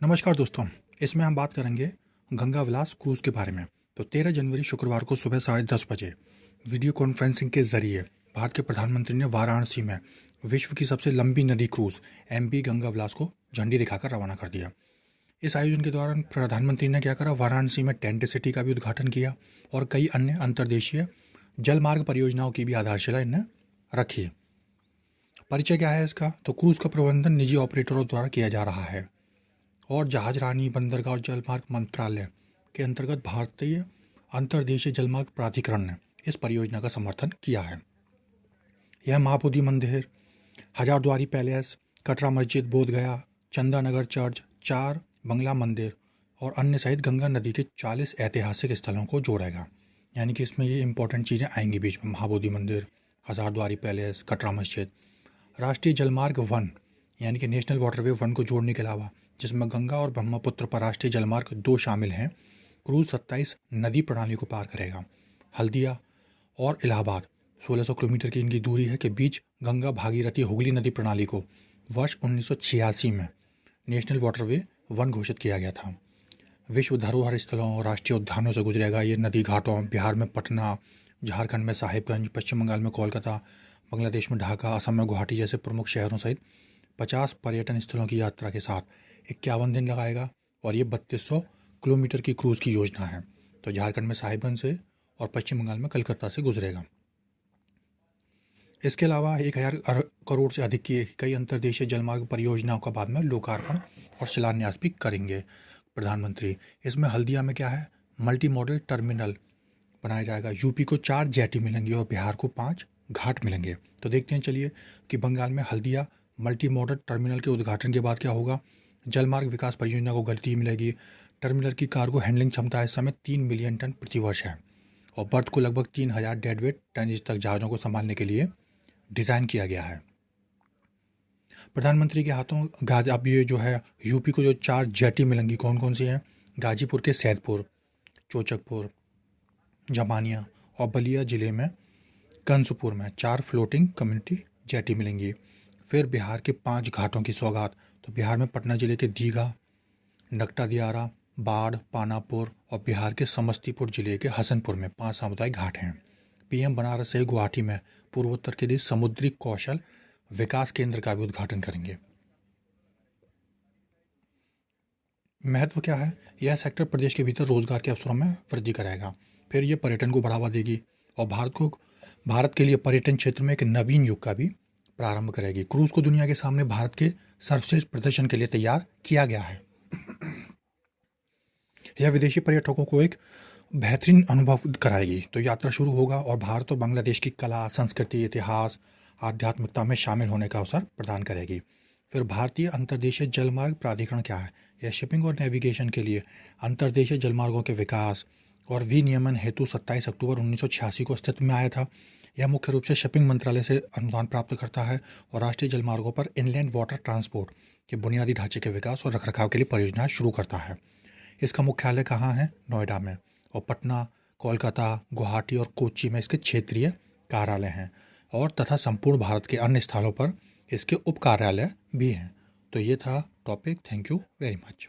नमस्कार दोस्तों, इसमें हम बात करेंगे गंगा विलास क्रूज़ के बारे में। तो 13 जनवरी शुक्रवार को सुबह 10:30 बजे वीडियो कॉन्फ्रेंसिंग के जरिए भारत के प्रधानमंत्री ने वाराणसी में विश्व की सबसे लंबी नदी क्रूज़ एमवी गंगा विलास को झंडी दिखाकर रवाना कर दिया। इस आयोजन के दौरान प्रधानमंत्री ने क्या करा, वाराणसी में टेंट सिटी का भी उद्घाटन किया और कई अन्य अंतर्देशीय जलमार्ग परियोजनाओं की भी आधारशिला इन्हें रखी। परिचय क्या है इसका? तो क्रूज़ का प्रबंधन निजी ऑपरेटरों द्वारा किया जा रहा है और जहाज रानी बंदरगाह और जलमार्ग मंत्रालय के अंतर्गत भारतीय अंतर्देशीय जलमार्ग प्राधिकरण ने इस परियोजना का समर्थन किया है। यह महाबोधि मंदिर, हजारद्वारी पैलेस, कटरा मस्जिद, बोधगया, चंदानगर चर्च, 4 बंगला मंदिर और अन्य सहित गंगा नदी के 40 ऐतिहासिक स्थलों को जोड़ेगा। यानी कि इसमें ये इंपॉर्टेंट चीज़ें आएंगी बीच में, महाबोधि मंदिर, हजारद्वारी पैलेस, कटरा मस्जिद। राष्ट्रीय जलमार्ग 1 यानी कि नेशनल वाटरवे 1 को जोड़ने के अलावा, जिसमें गंगा और ब्रह्मपुत्र पर राष्ट्रीय जलमार्ग 2 शामिल हैं, क्रूज 27 नदी प्रणाली को पार करेगा। हल्दिया और इलाहाबाद 1600 किलोमीटर की इनकी दूरी है के बीच गंगा भागीरथी हुगली नदी प्रणाली को वर्ष 1986 में नेशनल वाटरवे 1 घोषित किया गया था। विश्व धरोहर स्थलों और राष्ट्रीय उद्यानों से गुजरेगा ये नदी घाटों। बिहार में पटना, झारखंड में साहिबगंज, पश्चिम बंगाल में कोलकाता, बांग्लादेश में ढाका, असम में गुवाहाटी जैसे प्रमुख शहरों सहित 50 पर्यटन स्थलों की यात्रा के साथ 51 दिन लगाएगा और ये 3200 किलोमीटर की क्रूज़ की योजना है। तो झारखंड में साहिबगंज से और पश्चिम बंगाल में कलकत्ता से गुजरेगा। इसके अलावा 1000 करोड़ से अधिक की कई अंतर्देशीय जलमार्ग परियोजनाओं का बाद में लोकार्पण और शिलान्यास भी करेंगे प्रधानमंत्री। इसमें हल्दिया में क्या है, मल्टी मॉडल टर्मिनल बनाया जाएगा। यूपी को 4 जेटी मिलेंगे और बिहार को 5 घाट मिलेंगे। तो देखते हैं चलिए कि बंगाल में हल्दिया मल्टी मॉडल टर्मिनल के उद्घाटन के बाद क्या होगा। जलमार्ग विकास परियोजना को गति मिलेगी। टर्मिनल की कार्गो हैंडलिंग क्षमता इस समय 3 मिलियन टन प्रति वर्ष है और बर्थ को लगभग 3000 डेडवेट टन तक जहाज़ों को संभालने के लिए डिज़ाइन किया गया है। प्रधानमंत्री के हाथों अब ये जो है यूपी को जो 4 जेटी मिलेंगी, कौन कौन सी हैं? गाजीपुर के सैदपुर, चोचकपुर, जमानिया और बलिया जिले में कंसपुर में 4 फ्लोटिंग कम्युनिटी जेटी मिलेंगी। फिर बिहार के 5 घाटों की सौगात। तो बिहार में पटना जिले के दीघा, नकटा दियारा, बाढ़, पानापुर और बिहार के समस्तीपुर जिले के हसनपुर में 5 सामुदायिक घाट हैं। पीएम बनारस से गुवाहाटी में पूर्वोत्तर के लिए समुद्री कौशल विकास केंद्र का भी उद्घाटन करेंगे। महत्व क्या है? यह सेक्टर प्रदेश के भीतर रोजगार के अवसरों में वृद्धि कराएगा। फिर यह पर्यटन को बढ़ावा देगी और भारत के लिए पर्यटन क्षेत्र में एक नवीन युग का भी प्रारंभ करेगी। क्रूज को दुनिया के सामने भारत के सर्वश्रेष्ठ प्रदर्शन के लिए तैयार किया गया है। यह विदेशी पर्यटकों को एक बेहतरीन अनुभव कराएगी। तो यात्रा शुरू होगा और भारत और बांग्लादेश की कला, संस्कृति, इतिहास, आध्यात्मिकता में शामिल होने का अवसर प्रदान करेगी। फिर भारतीय अंतर्देशीय जलमार्ग प्राधिकरण क्या है? यह शिपिंग और नेविगेशन के लिए अंतर्देशीय जलमार्गों के विकास और विनियमन हेतु 27 अक्टूबर 1986 को अस्तित्व में आया था। यह मुख्य रूप से शिपिंग मंत्रालय से अनुदान प्राप्त करता है और राष्ट्रीय जलमार्गों पर इनलैंड वाटर ट्रांसपोर्ट के बुनियादी ढांचे के विकास और रखरखाव के लिए परियोजनाएं शुरू करता है। इसका मुख्यालय कहाँ है? नोएडा में। और पटना, कोलकाता, गुवाहाटी और कोच्चि में इसके क्षेत्रीय कार्यालय हैं और तथा संपूर्ण भारत के अन्य स्थानों पर इसके उप कार्यालय भी हैं। तो ये था topic. Thank you very much.